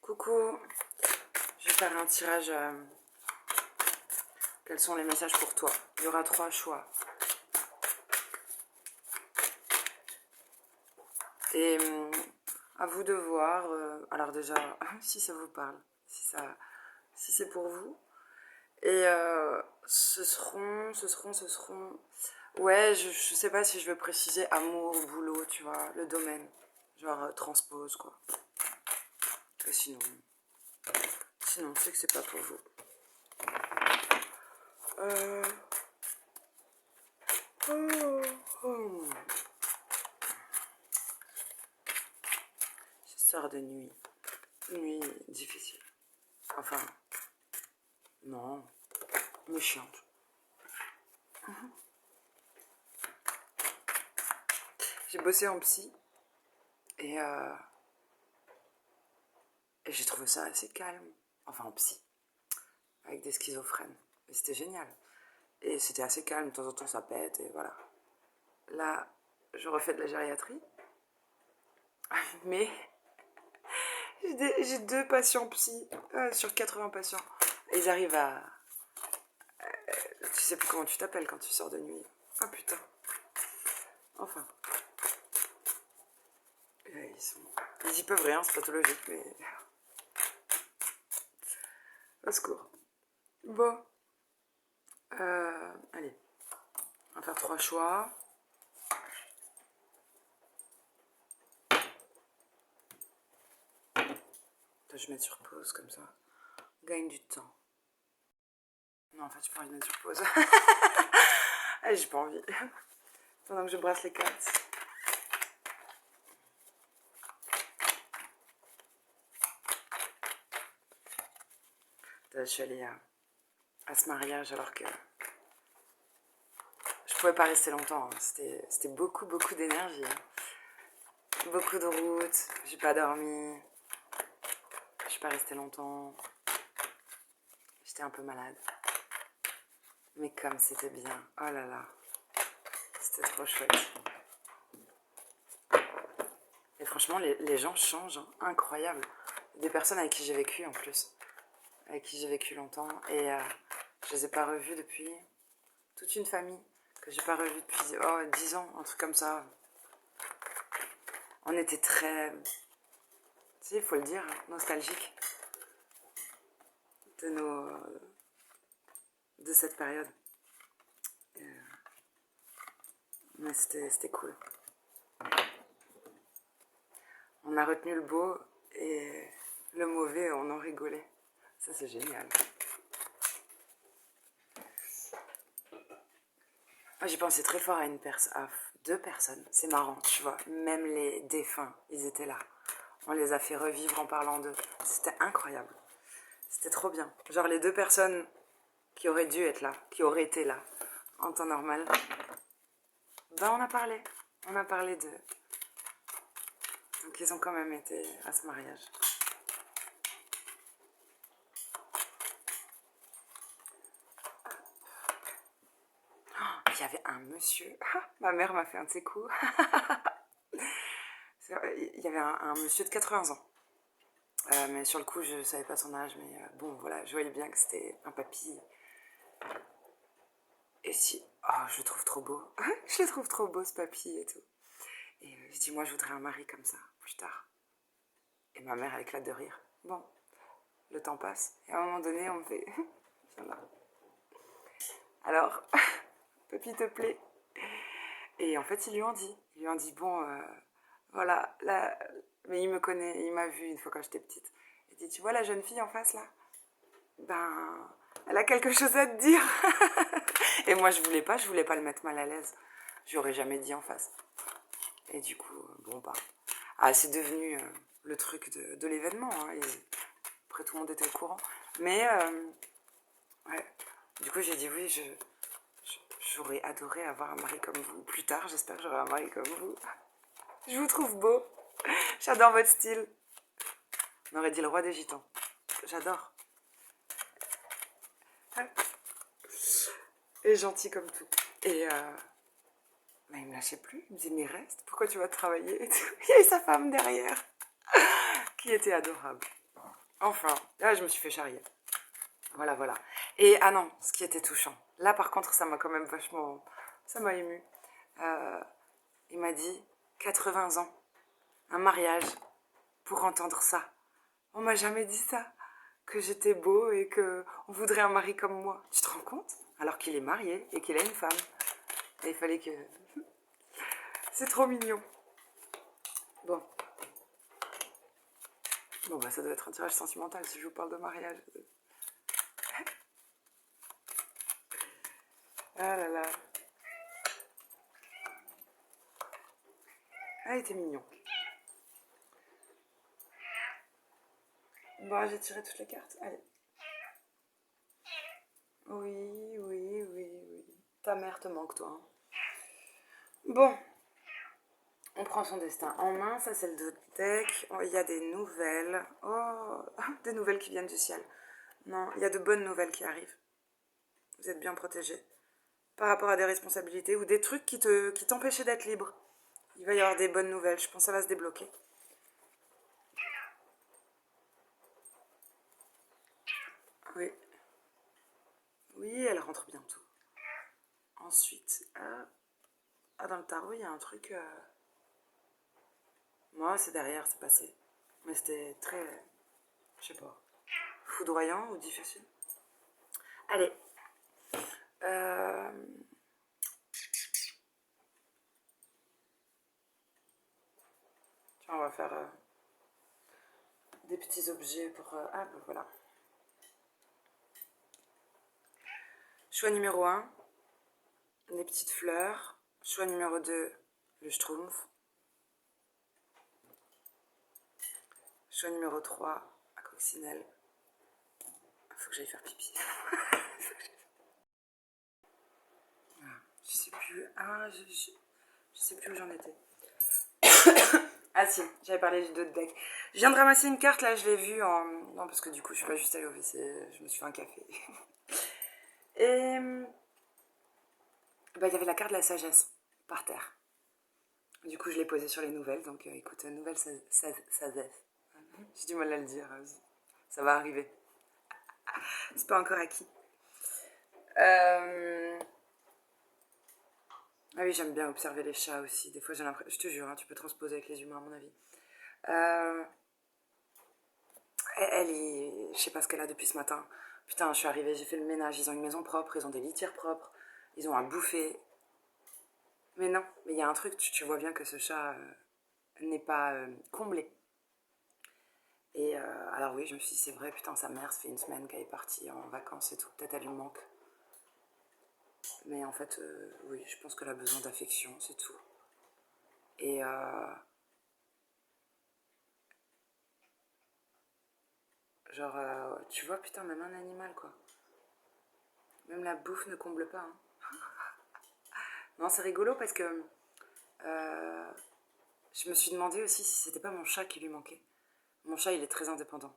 Coucou, je vais faire un tirage. Quels sont les messages pour toi? Il y aura 3 choix. Et à vous de voir. Alors déjà, si ça vous parle, si c'est pour vous. Et ce seront. Ouais, je sais pas si je veux préciser amour, boulot, tu vois, le domaine. Genre transpose, quoi. Et sinon, c'est que c'est pas pour vous. Je sors de nuit. Nuit difficile. Enfin, non, mais chiante. J'ai bossé en psy et j'ai trouvé ça assez calme. Enfin, en psy, avec des schizophrènes. Et c'était génial. Et c'était assez calme, de temps en temps ça pète et voilà. Là, je refais de la gériatrie. Mais j'ai 2 patients psy sur 80 patients. Et ils arrivent à... tu sais plus comment tu t'appelles quand tu sors de nuit. Ah putain. Enfin. Ils y peuvent rien, c'est pathologique, mais... Au secours. Bon. Allez. On va faire 3 choix. Je vais mettre sur pause comme ça. On gagne du temps. Non, en fait, j'ai pas envie de mettre sur pause. Allez, j'ai pas envie. Pendant que je brasse les cartes. Je suis allée à ce mariage alors que je pouvais pas rester longtemps. C'était beaucoup d'énergie. Beaucoup de route. J'ai pas dormi. Je suis pas restée longtemps. J'étais un peu malade. Mais comme c'était bien. Oh là là. C'était trop chouette. Et franchement, les gens changent. Hein. Incroyable. Des personnes avec qui j'ai vécu en plus. Avec qui j'ai vécu longtemps. Et je les ai pas revus depuis... Toute une famille que j'ai pas revue depuis 10 ans. Un truc comme ça. On était très... Si, il faut le dire, nostalgique de cette période. Mais c'était cool. On a retenu le beau et le mauvais, on en rigolait. Ça, c'est génial. J'ai pensé très fort à à 2 personnes. C'est marrant, tu vois. Même les défunts, ils étaient là. On les a fait revivre en parlant d'eux. C'était incroyable. C'était trop bien. Genre les 2 personnes qui auraient dû être là, qui auraient été là en temps normal. Ben on a parlé. On a parlé d'eux. Donc ils ont quand même été à ce mariage. Il y avait un monsieur. Ma mère m'a fait un de ses coups. Il y avait un monsieur de 80 ans. Mais sur le coup, je savais pas son âge. Mais bon, voilà, je voyais bien que c'était un papy. Et si... Oh, je le trouve trop beau. Je le trouve trop beau, ce papy et tout. Et je dis, moi, je voudrais un mari comme ça, plus tard. Et ma mère, elle éclate de rire. Bon, le temps passe. Et à un moment donné, on me fait... Alors, papy te plaît? Et en fait, ils lui ont dit. Ils lui ont dit, bon, voilà, là... Mais il me connaît, il m'a vu une fois quand j'étais petite. Il dit, tu vois la jeune fille en face, là? Ben, elle a quelque chose à te dire. Et moi, je voulais pas le mettre mal à l'aise. J'aurais jamais dit en face. Et du coup, bon, bah... Ah, c'est devenu le truc de l'événement. Hein, après, tout le monde était au courant. Mais, ouais. Du coup, j'ai dit oui, j'aurais adoré avoir un mari comme vous. Plus tard, j'espère que j'aurai un mari comme vous. Je vous trouve beau. J'adore votre style. On aurait dit le roi des gitans. J'adore. Et gentil comme tout. Et mais il me lâchait plus. Il me disait, mais reste, pourquoi tu vas travailler et tout. Il y avait sa femme derrière, qui était adorable. Enfin, là, je me suis fait charrier. Voilà, voilà. Et, ah non, ce qui était touchant. Là, par contre, ça m'a quand même vachement... Ça m'a ému. Euh, il m'a dit 80 ans, un mariage, pour entendre ça. On m'a jamais dit ça. Que j'étais beau et que on voudrait un mari comme moi. Tu te rends compte? Alors qu'il est marié et qu'il a une femme. Et il fallait que... C'est trop mignon. Bon. Bon, bah ça doit être un tirage sentimental si je vous parle de mariage. Ah là là. Ah, il était mignon. Bon, j'ai tiré toutes les cartes. Allez. Oui, oui, oui, oui. Ta mère te manque, toi. Hein. Bon. On prend son destin en main. Ça, c'est le deck. Oh, il y a des nouvelles. Oh, des nouvelles qui viennent du ciel. Non, il y a de bonnes nouvelles qui arrivent. Vous êtes bien protégés. Par rapport à des responsabilités ou des trucs qui t'empêchaient d'être libre. Il va y avoir des bonnes nouvelles. Je pense que ça va se débloquer. Oui. Oui, elle rentre bientôt. Ensuite, dans le tarot, il y a un truc... Moi, c'est derrière, c'est passé. Mais c'était très... Je sais pas. Foudroyant ou difficile. Allez. Tiens, on va faire des petits objets pour... ah, ben voilà. Choix numéro 1, les petites fleurs. Choix numéro 2, le schtroumpf. Choix numéro 3, la coccinelle. Faut que j'aille faire pipi. Je sais plus. Ah, je sais plus où j'en étais. Ah si, j'avais parlé du d'autres decks. Je viens de ramasser une carte, là, je l'ai vue en... Non, parce que du coup, je suis pas juste allée au WC, je me suis fait un café. Et... Bah, il y avait la carte de la sagesse, par terre. Du coup, je l'ai posée sur les nouvelles, donc écoute, nouvelle sagesse. J'ai du mal à le dire, ça va arriver. C'est pas encore acquis. Ah oui, j'aime bien observer les chats aussi. Des fois, j'ai l'impression... Je te jure, hein, tu peux transposer avec les humains, à mon avis. Elle est... Je sais pas ce qu'elle a depuis ce matin. Putain, je suis arrivée, j'ai fait le ménage. Ils ont une maison propre, ils ont des litières propres. Ils ont à bouffer. Mais non, mais il y a un truc, tu vois bien que ce chat n'est pas comblé. Et alors oui, je me suis dit, c'est vrai, putain, sa mère, ça fait une semaine qu'elle est partie en vacances et tout. Peut-être elle lui manque. Mais en fait, oui, je pense qu'elle a besoin d'affection, c'est tout. Et genre, tu vois, putain, même un animal, quoi. Même la bouffe ne comble pas. Hein. Non, c'est rigolo parce que je me suis demandé aussi si c'était pas mon chat qui lui manquait. Mon chat, il est très indépendant.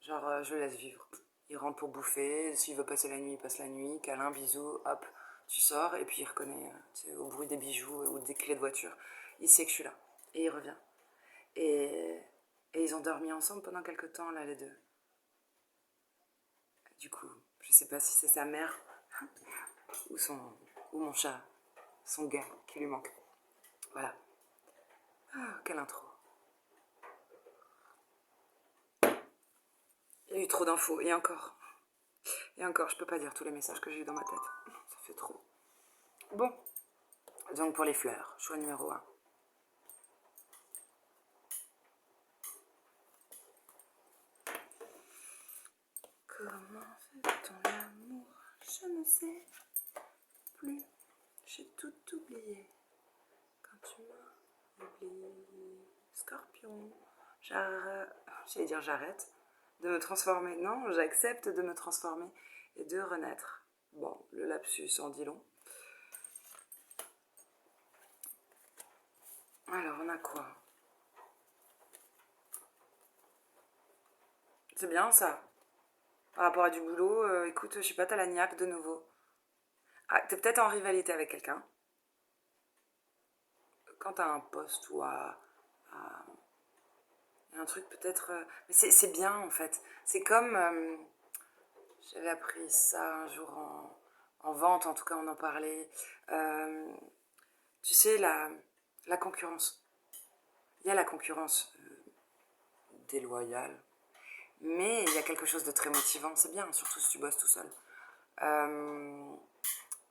Genre, je le laisse vivre. Il rentre pour bouffer, s'il veut passer la nuit, il passe la nuit, câlin, bisous, hop, tu sors, et puis il reconnaît, tu sais, au bruit des bijoux ou des clés de voiture, il sait que je suis là, et il revient. Et, et ils ont dormi ensemble pendant quelques temps, là, les deux. Du coup, je sais pas si c'est sa mère ou, ou mon chat, son gars qui lui manque. Voilà. Ah, quelle intro. Il y a eu trop d'infos, et encore. Et encore, je peux pas dire tous les messages que j'ai eu dans ma tête. Ça fait trop. Bon. Donc pour les fleurs, choix numéro 1. Comment fait-on l'amour? Je ne sais plus. J'ai tout oublié. Quand tu m'as oublié. Scorpion. J'allais dire j'arrête de me transformer. Non, j'accepte de me transformer et de renaître. Bon, le lapsus en dit long. Alors, on a quoi? C'est bien ça. Par rapport à du boulot, écoute, je sais pas, t'as la niaque de nouveau. Ah, t'es peut-être en rivalité avec quelqu'un. Quand t'as un poste ou à Il y a un truc peut-être... mais c'est bien en fait. C'est comme... j'avais appris ça un jour en vente, en tout cas on en parlait. Euh, tu sais, la concurrence. Il y a la concurrence déloyale, mais il y a quelque chose de très motivant. C'est bien, surtout si tu bosses tout seul. Euh,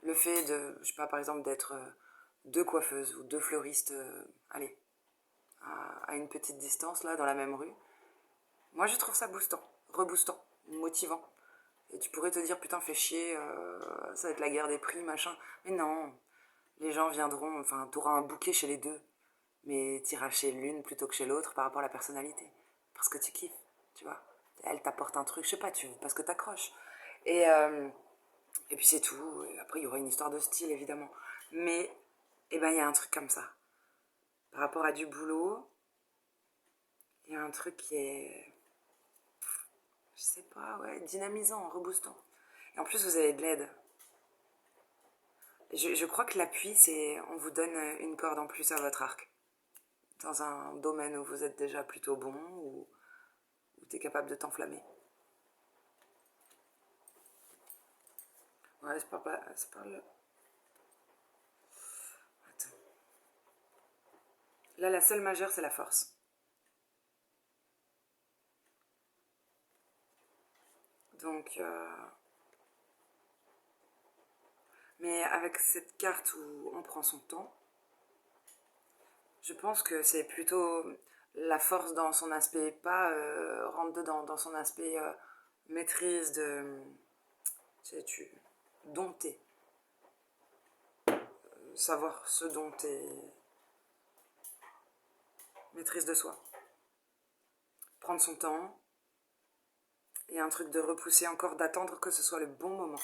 le fait de, je sais pas, par exemple, d'être deux coiffeuses ou deux fleuristes, allez, à une petite distance, là, dans la même rue, moi je trouve ça boostant, reboostant, motivant. Et tu pourrais te dire, putain, fais chier, ça va être la guerre des prix, machin. Mais non, les gens viendront, enfin, t'auras un bouquet chez les deux, mais t'iras chez l'une plutôt que chez l'autre par rapport à la personnalité. Parce que tu kiffes, tu vois. Elle t'apporte un truc, je sais pas, parce que t'accroches. Et, euh, et puis c'est tout. Et après, il y aura une histoire de style, évidemment. Mais, eh ben, il y a un truc comme ça. Par rapport à du boulot, il y a un truc qui est, je sais pas, ouais, dynamisant, reboostant. Et en plus, vous avez de l'aide. Je crois que l'appui, c'est on vous donne une corde en plus à votre arc. Dans un domaine où vous êtes déjà plutôt bon ou où tu es capable de t'enflammer. Ouais, c'est par là. Attends. Là, la seule majeure, c'est la force. Donc, mais avec cette carte où on prend son temps, je pense que c'est plutôt la force dans son aspect, pas rentre dedans, dans son aspect maîtrise de, tu sais, dompter, savoir se dompter, maîtrise de soi, prendre son temps, et un truc de repousser encore, d'attendre que ce soit le bon moment.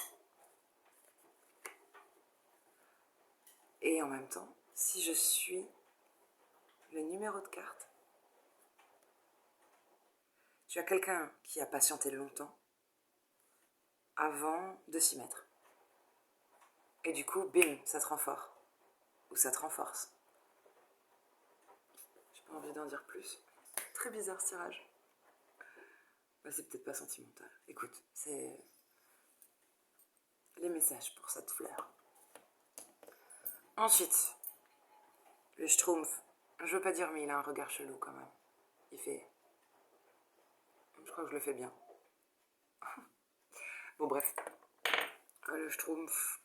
Et en même temps, si je suis le numéro de carte, tu as quelqu'un qui a patienté longtemps avant de s'y mettre. Et du coup, bim, ça te rend fort. Ou ça te renforce. J'ai pas envie d'en dire plus. Très bizarre ce tirage. Bah, c'est peut-être pas sentimental. Écoute, c'est les messages pour cette fleur. Ensuite, le Schtroumpf. Je veux pas dire, mais il a un regard chelou quand même. Il fait... Je crois que je le fais bien. Bon, bref. Le Schtroumpf.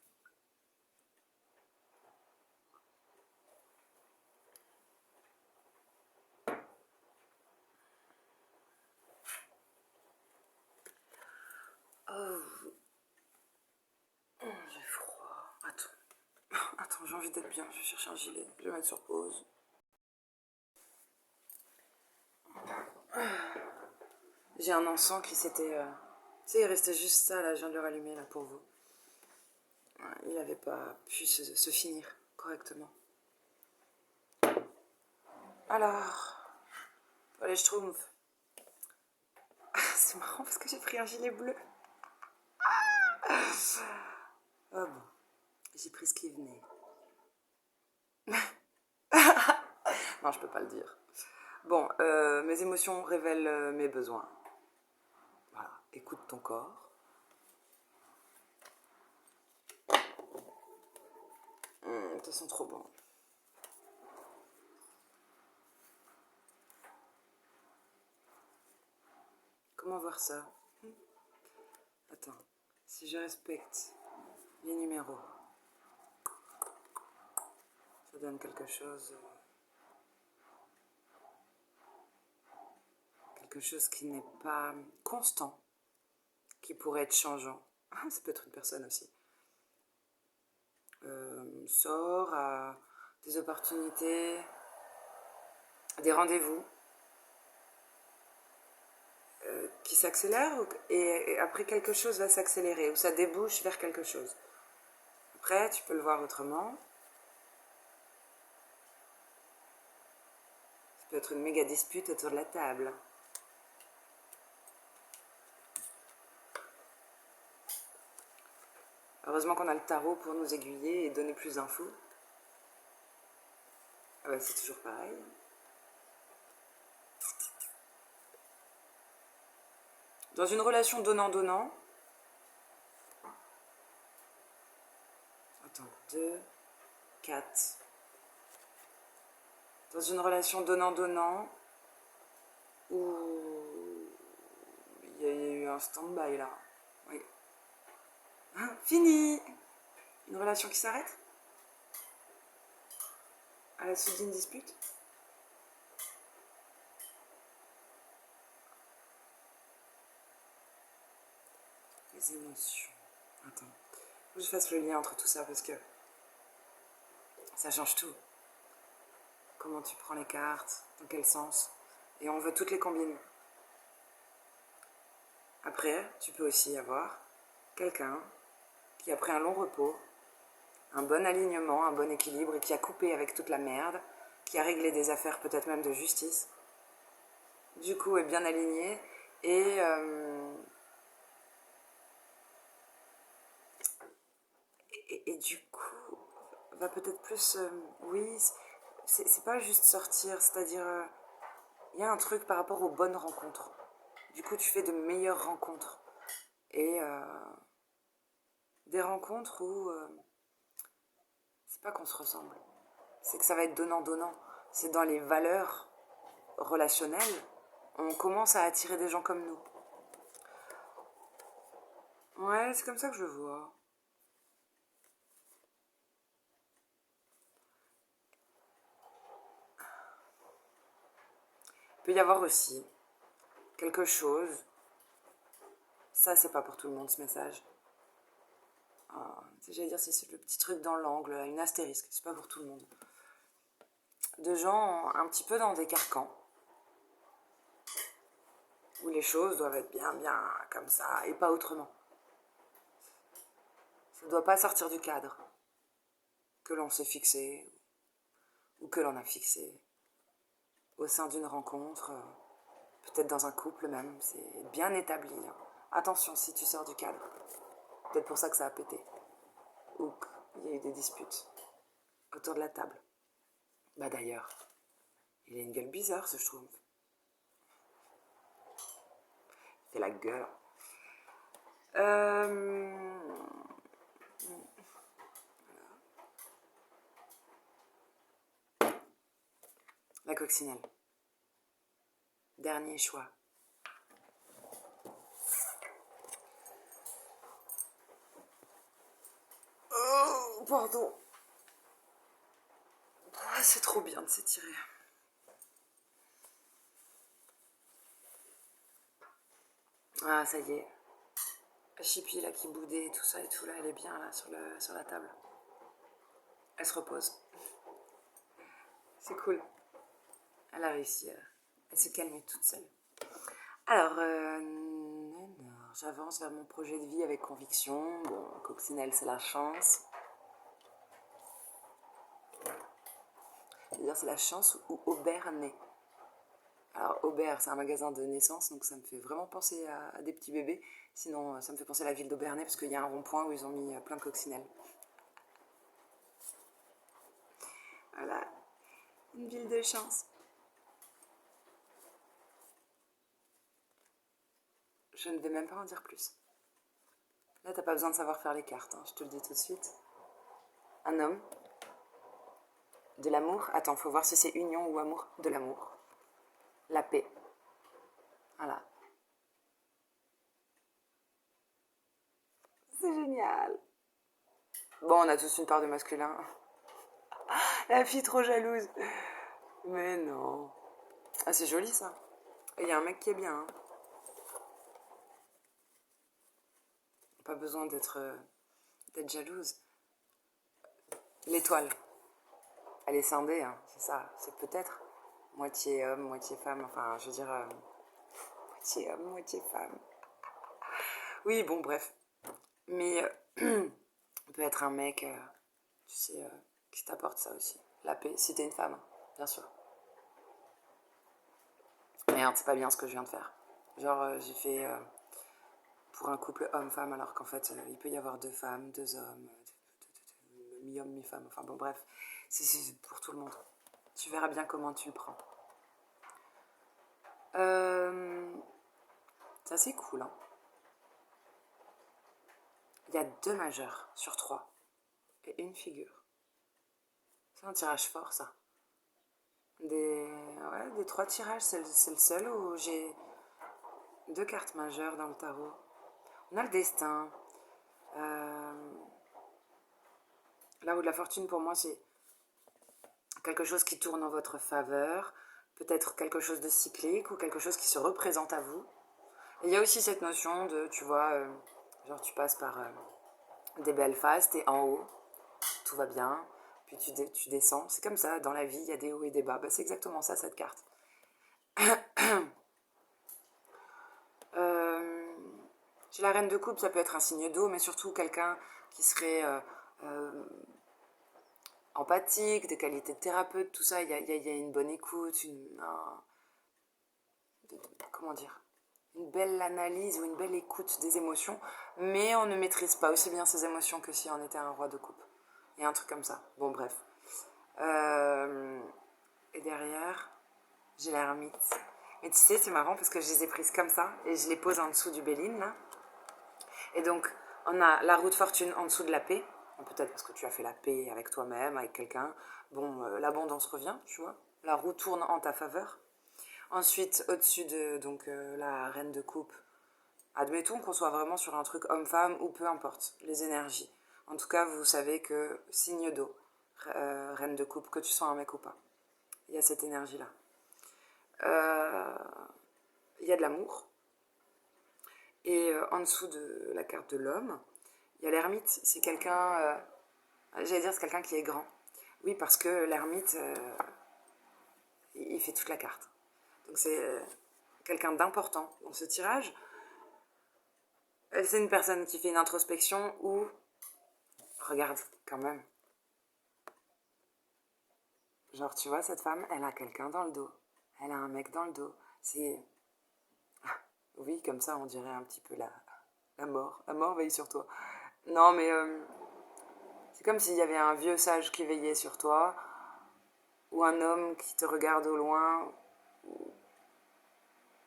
Oh, j'ai froid. Attends, j'ai envie d'être bien. Je vais chercher un gilet. Je vais mettre sur pause. J'ai un encens qui s'était... Tu sais, il restait juste ça, là. Je viens de le rallumer, là, pour vous. Il n'avait pas pu se finir correctement. Alors, pour les Schtroumpfs. C'est marrant parce que j'ai pris un gilet bleu. Oh bon, j'ai pris ce qui venait. Non, je peux pas le dire. Bon, mes émotions révèlent mes besoins. Voilà, écoute ton corps. Ça sent trop bon. Comment voir ça? Attends, si je respecte les numéros, ça donne quelque chose... quelque chose qui n'est pas constant, qui pourrait être changeant. Ah, ça peut être une personne aussi. Sort à des opportunités, à des rendez-vous qui s'accélèrent et après quelque chose va s'accélérer ou ça débouche vers quelque chose. Après, tu peux le voir autrement. Ça peut être une méga dispute autour de la table. Heureusement qu'on a le tarot pour nous aiguiller et donner plus d'infos. Ah ouais, c'est toujours pareil. Dans une relation donnant-donnant, attends, 2, 4. Dans une relation donnant-donnant, où il y a eu un stand-by là. Oui. Hein, fini. Une relation qui s'arrête à la suite d'une dispute. Les émotions. Attends. Faut que je fasse le lien entre tout ça parce que ça change tout. Comment tu prends les cartes, dans quel sens. Et on veut toutes les combiner. Après, tu peux aussi avoir quelqu'un qui a pris un long repos, un bon alignement, un bon équilibre et qui a coupé avec toute la merde, qui a réglé des affaires peut-être même de justice, du coup est bien aligné et du coup va peut-être plus oui, c'est pas juste sortir, c'est-à-dire il y a un truc par rapport aux bonnes rencontres, du coup tu fais de meilleures rencontres et des rencontres où c'est pas qu'on se ressemble, c'est que ça va être donnant-donnant, c'est dans les valeurs relationnelles, on commence à attirer des gens comme nous. Ouais, c'est comme ça que je le vois. Il peut y avoir aussi quelque chose, ça c'est pas pour tout le monde ce message. J'allais dire, c'est le petit truc dans l'angle, une astérisque, c'est pas pour tout le monde. De gens un petit peu dans des carcans, où les choses doivent être bien comme ça, et pas autrement. Ça ne doit pas sortir du cadre que l'on s'est fixé, ou que l'on a fixé, au sein d'une rencontre, peut-être dans un couple même, c'est bien établi. Hein. Attention si tu sors du cadre, peut-être pour ça que ça a pété, ou qu'il y a eu des disputes autour de la table. Bah d'ailleurs, il a une gueule bizarre ce trouve. C'est la gueule. La coccinelle. Dernier choix. Oh, pardon. Ah, c'est trop bien de s'étirer. Ah, ça y est. La chipie là qui boudait et tout ça et tout là, elle est bien là sur la table. Elle se repose. C'est cool. Elle a réussi à se calmer toute seule. Alors, j'avance vers mon projet de vie avec conviction. Bon, coccinelle, c'est la chance. C'est-à-dire, c'est la chance ou Aubert naît. Alors, Aubert, c'est un magasin de naissance, donc ça me fait vraiment penser à des petits bébés. Sinon, ça me fait penser à la ville d'Aubernay, parce qu'il y a un rond-point où ils ont mis plein de coccinelles. Voilà, une ville de chance. Je ne vais même pas en dire plus. Là, t'as pas besoin de savoir faire les cartes, hein, je te le dis tout de suite. Un homme, de l'amour. Attends, faut voir si c'est union ou amour. De l'amour. La paix. Voilà. C'est génial. Bon, on a tous une part de masculin. La fille trop jalouse. Mais non. Ah, c'est joli ça. Il y a un mec qui est bien. Hein. Pas besoin d'être jalouse. L'étoile. Elle est scindée, hein, c'est ça. C'est peut-être moitié homme, moitié femme. Enfin, je veux dire, moitié homme, moitié femme. Oui, bon, bref. Mais on peut être un mec, tu sais, qui t'apporte ça aussi. La paix, si t'es une femme, bien sûr. Merde, c'est pas bien ce que je viens de faire. Genre, j'ai fait pour un couple homme-femme, alors qu'en fait, il peut y avoir deux femmes, deux hommes, mi-homme, mi-femme. Enfin bon, bref, c'est pour tout le monde. Tu verras bien comment tu le prends. C'est assez cool, hein. Il y a 2 majeurs sur 3 et une figure. C'est un tirage fort, ça. Des 3 tirages, c'est le seul où j'ai 2 cartes majeures dans le tarot. On a le destin. La roue de la fortune, pour moi, c'est quelque chose qui tourne en votre faveur, peut-être quelque chose de cyclique ou quelque chose qui se représente à vous. Et il y a aussi cette notion de, tu vois, genre tu passes par des belles phases, t'es en haut, tout va bien, puis tu descends. C'est comme ça, dans la vie, il y a des hauts et des bas. Bah, c'est exactement ça, cette carte. Chez la reine de coupe, ça peut être un signe d'eau, mais surtout quelqu'un qui serait empathique, des qualités de thérapeute, tout ça. Il y a une bonne écoute, comment dire, une belle analyse ou une belle écoute des émotions, mais on ne maîtrise pas aussi bien ses émotions que si on était un roi de coupe. Il y a un truc comme ça. Bon, bref. Et derrière, j'ai l'ermite. Mais tu sais, c'est marrant parce que je les ai prises comme ça et je les pose en dessous du Béline, là. Et donc, on a la roue de fortune en dessous de la paix. Peut-être parce que tu as fait la paix avec toi-même, avec quelqu'un. Bon, l'abondance revient, tu vois. La roue tourne en ta faveur. Ensuite, au-dessus de donc, la reine de coupe, admettons qu'on soit vraiment sur un truc homme-femme ou peu importe, les énergies. En tout cas, vous savez que signe d'eau, reine de coupe, que tu sois un mec ou pas, il y a cette énergie-là. Il y a de l'amour. Et en dessous de la carte de l'homme, il y a l'ermite. C'est quelqu'un, j'allais dire, c'est quelqu'un qui est grand. Oui, parce que l'ermite, il fait toute la carte. Donc c'est quelqu'un d'important dans ce tirage. C'est une personne qui fait une introspection où, regarde quand même, genre tu vois cette femme, elle a quelqu'un dans le dos, elle a un mec dans le dos. C'est, oui, comme ça on dirait un petit peu la mort veille sur toi. Non mais c'est comme s'il y avait un vieux sage qui veillait sur toi, ou un homme qui te regarde au loin.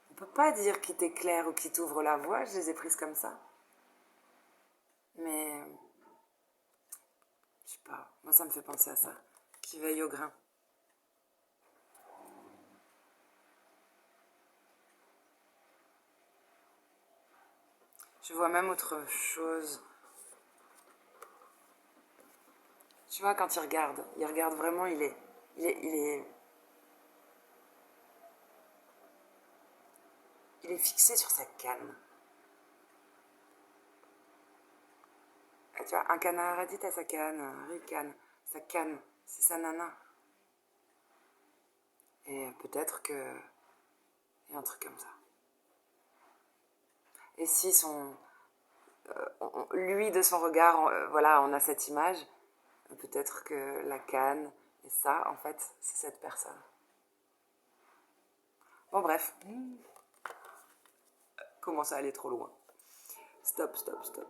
On peut pas dire qu'il t'éclaire ou qu'il t'ouvre la voie, je les ai prises comme ça. Mais, je sais pas, moi ça me fait penser à ça, qui veille au grain. Je vois même autre chose. Tu vois, quand il regarde vraiment, il est fixé sur sa canne. Ah, tu vois, un canard a dit à sa canne, un ricane. Sa canne, c'est sa nana. Et peut-être que il y a un truc comme ça. Et si lui de son regard, voilà, on a cette image, peut-être que la canne et ça, en fait, c'est cette personne. Bon, bref, commence à aller trop loin. Stop, stop, stop.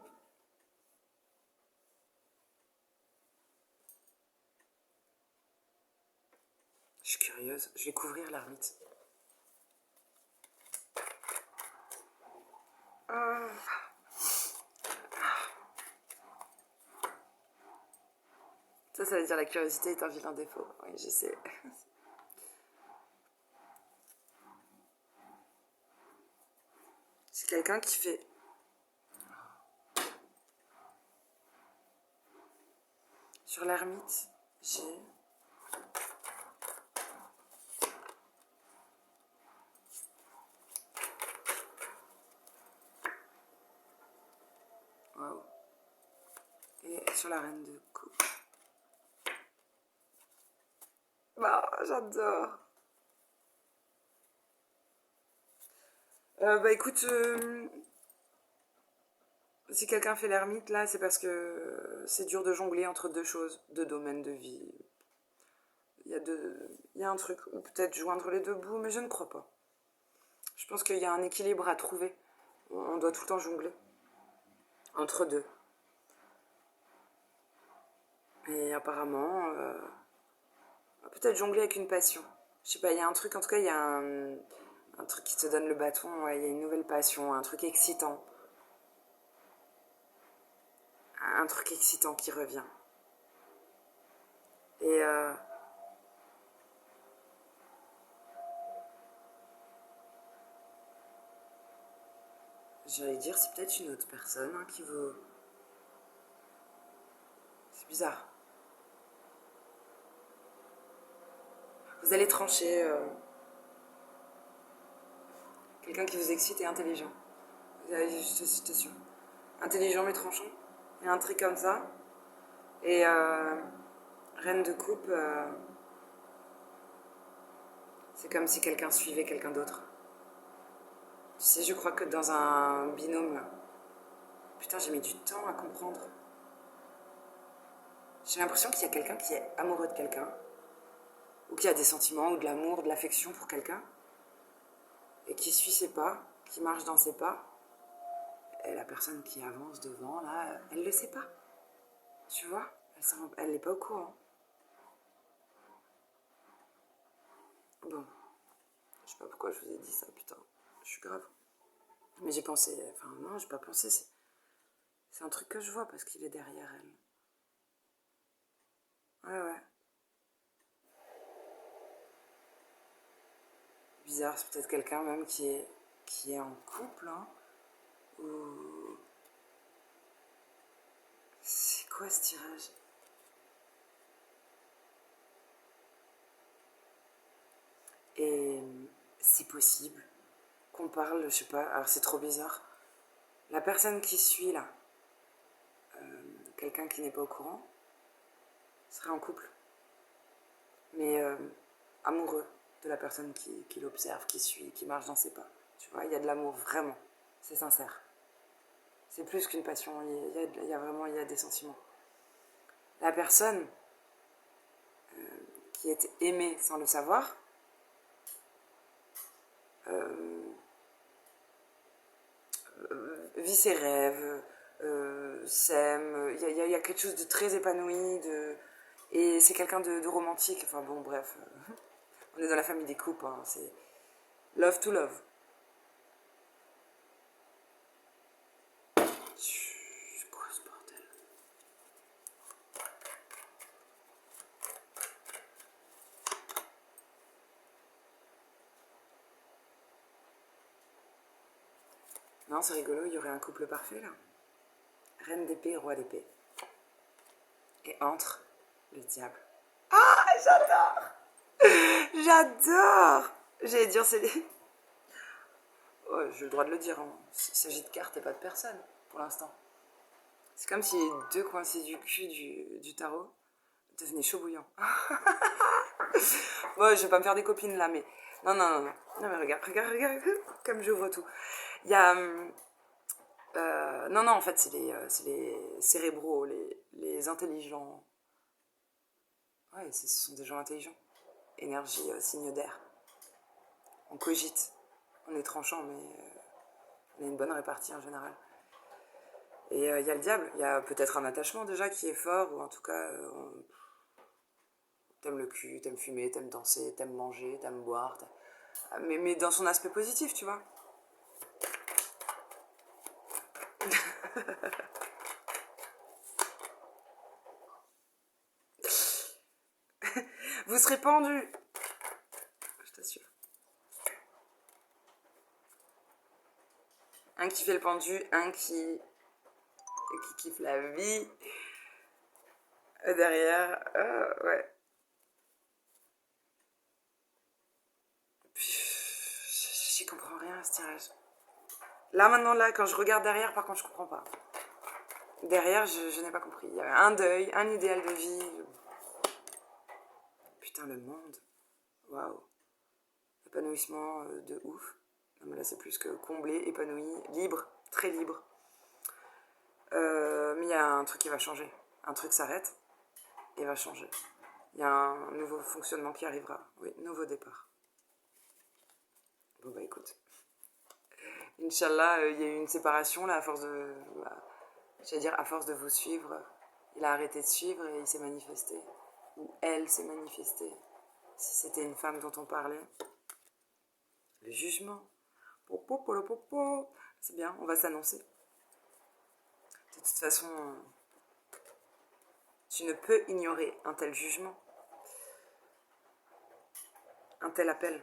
Je suis curieuse, je vais couvrir l'ermite. Ça veut dire la curiosité est un vilain défaut. Oui, je sais. C'est quelqu'un qui fait... Sur l'ermite, j'ai... Waouh. Et sur la reine de coupe. Bah, j'adore. Bah écoute, si quelqu'un fait l'ermite, là, c'est parce que c'est dur de jongler entre deux choses, deux domaines de vie. Il y a un truc, ou peut-être joindre les deux bouts, mais je ne crois pas. Je pense qu'il y a un équilibre à trouver. On doit tout le temps jongler entre deux. Et apparemment, peut-être jongler avec une passion. Je sais pas, il y a un truc, en tout cas, il y a Un truc qui te donne le bâton, ouais, il y a une nouvelle passion, un truc excitant. Un truc excitant qui revient. Et j'allais dire, c'est peut-être une autre personne hein, qui veut... C'est bizarre. Vous allez trancher quelqu'un qui vous excite et intelligent. Vous avez juste une citation. Intelligent mais tranchant. Il y a un truc comme ça. Et reine de coupe, c'est comme si quelqu'un suivait quelqu'un d'autre. Tu sais, je crois que dans un binôme, là, putain, j'ai mis du temps à comprendre. J'ai l'impression qu'il y a quelqu'un qui est amoureux de quelqu'un, ou qui a des sentiments, ou de l'amour, de l'affection pour quelqu'un, et qui suit ses pas, qui marche dans ses pas. Et la personne qui avance devant, là, elle le sait pas. Tu vois, elle n'est pas au courant. Bon, je sais pas pourquoi je vous ai dit ça, putain. Je suis grave. Mais j'ai pensé, enfin non, j'ai pas pensé, c'est un truc que je vois parce qu'il est derrière elle. Ouais, ouais. Bizarre, c'est peut-être quelqu'un même qui est en couple, hein. Ou... C'est quoi ce tirage? Et c'est possible qu'on parle, je sais pas, alors c'est trop bizarre. La personne qui suit là, quelqu'un qui n'est pas au courant, serait en couple, mais amoureux de la personne qui l'observe, qui suit, qui marche dans ses pas. Tu vois, il y a de l'amour, vraiment. C'est sincère. C'est plus qu'une passion, il y a vraiment il y a des sentiments. La personne qui est aimée sans le savoir, vit ses rêves, s'aime, il y a quelque chose de très épanoui, et c'est quelqu'un de romantique, enfin bon, bref, on est dans la famille des couples, hein, c'est love to love. C'est quoi ce bordel? Non, c'est rigolo, il y aurait un couple parfait là. Reine d'épée, roi d'épée. Et entre le diable. Ah, j'adore! J'adore! J'allais dire, c'est les... Oh, j'ai le droit de le dire, hein. Il s'agit de cartes et pas de personnes, pour l'instant. C'est comme si les deux coincés du cul du tarot devenaient chaud bouillant. Bon, je vais pas me faire des copines là, mais... Non, non, non, non. Non, mais regarde, comme j'ouvre tout. Il y a... non, non, en fait, c'est les cérébraux, les intelligents. Ouais, ce sont des gens intelligents. Énergie, signe d'air. On cogite. On est tranchant, mais on a une bonne répartie en général. Et il y a le diable. Il y a peut-être un attachement déjà qui est fort, ou en tout cas, t'aimes le cul, t'aimes fumer, t'aimes danser, t'aimes manger, t'aimes boire. Mais dans son aspect positif, tu vois. Vous serez pendus. Je t'assure. Un qui fait le pendu, un qui kiffe la vie. Derrière, ouais. J'y comprends rien à ce tirage. Là, maintenant, là, quand je regarde derrière, par contre, je comprends pas. Derrière, je n'ai pas compris. Il y avait un deuil, un idéal de vie. Putain, le monde. Waouh. Épanouissement de ouf. Non, mais là, c'est plus que comblé, épanoui, libre, très libre. Mais il y a un truc qui va changer. Un truc s'arrête et va changer. Il y a un nouveau fonctionnement qui arrivera. Oui, nouveau départ. Bon, bah écoute. Inch'Allah, il y a eu une séparation là à force de. J'allais dire, à force de vous suivre. Il a arrêté de suivre et il s'est manifesté. Ou elle s'est manifestée. Si c'était une femme dont on parlait. Le jugement. Popo, polo, popo. C'est bien, on va s'annoncer. De toute façon, tu ne peux ignorer un tel jugement, un tel appel.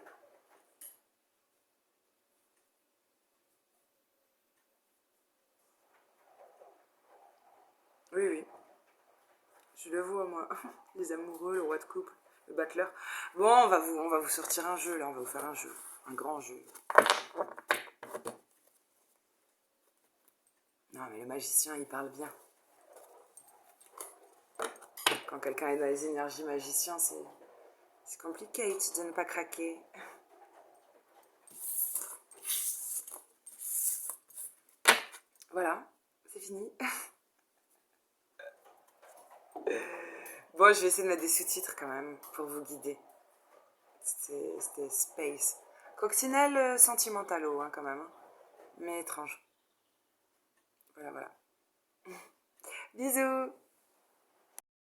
Oui, oui, je le vois, moi. Les amoureux, le roi de couple, le battleur. Bon, on va vous sortir un jeu, là, on va vous faire un jeu. Un grand jeu. Non, mais le magicien, il parle bien. Quand quelqu'un est dans les énergies magiciens, c'est compliqué de ne pas craquer. Voilà, c'est fini. Bon, je vais essayer de mettre des sous-titres quand même pour vous guider. C'était Space. Coccinelle sentimentalo, hein, quand même. Hein. Mais étrange. Voilà, voilà. Bisous!